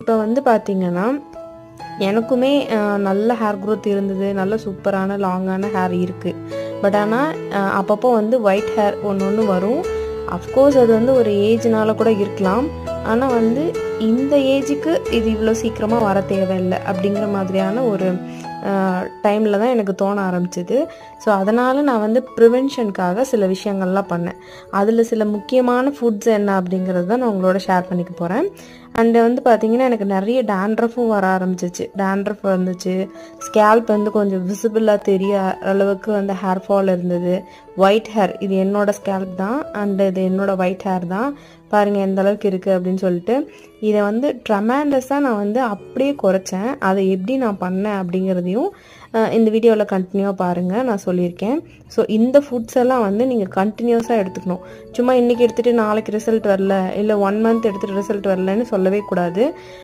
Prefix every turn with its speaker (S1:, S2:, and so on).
S1: இப்போ வந்து பார்த்தீங்கன்னா எனக்குமே நல்ல ஹேர் க்ரோத் இருந்தது, நல்ல சூப்பரான லாங்கான ஹேர் இருக்குது. பட் ஆனால் அப்பப்போ வந்து ஒயிட் ஹேர் ஒன்று வரும். அஃப்கோர்ஸ் அது வந்து ஒரு ஏஜ்னால கூட இருக்கலாம். ஆனால் வந்து இந்த ஏஜுக்கு இது இவ்வளோ சீக்கிரமாக வர தேவையில்லை அப்படிங்கிற மாதிரியான ஒரு டைமில் தான் எனக்கு தோண ஆரம்பிச்சிது. ஸோ அதனால் நான் வந்து ப்ரிவென்ஷனுக்காக சில விஷயங்கள்லாம் பண்ணேன். அதில் சில முக்கியமான ஃபுட்ஸ் என்ன அப்படிங்கிறது தான் நான் உங்களோட ஷேர் பண்ணிக்க போகிறேன். அண்டு வந்து பார்த்திங்கன்னா எனக்கு நிறைய டேண்ட்ரஃபும் வர ஆரம்பிச்சிச்சு. டேண்ட்ரஃப் வந்துச்சு, ஸ்கேல்ப் வந்து கொஞ்சம் விசிபிளாக தெரிய அளவுக்கு வந்து ஹேர் ஃபால் இருந்தது. ஒயிட் ஹேர், இது என்னோட ஸ்கேல்ப் தான் அண்டு இது என்னோட ஒயிட் ஹேர் தான், பாருங்கள் எந்த அளவுக்கு இருக்குது அப்படின்னு சொல்லிட்டு. இதை வந்து ட்ரமாண்டஸாக நான் வந்து அப்படியே குறைச்சேன். அதை எப்படி நான் பண்ணேன் அப்படிங்கிறதையும் இந்த வீடியோவில் கண்டினியூவாக பாருங்கள், நான் சொல்லியிருக்கேன். ஸோ இந்த ஃபுட்ஸ் எல்லாம் வந்து நீங்கள் கண்டினியூஸாக எடுத்துக்கணும். சும்மா இன்றைக்கி எடுத்துகிட்டு நாளைக்கு ரிசல்ட் வரல, இல்லை 1 மந்த் எடுத்துகிட்டு ரிசல்ட் வரலன்னு சொல்லவே கூடாது.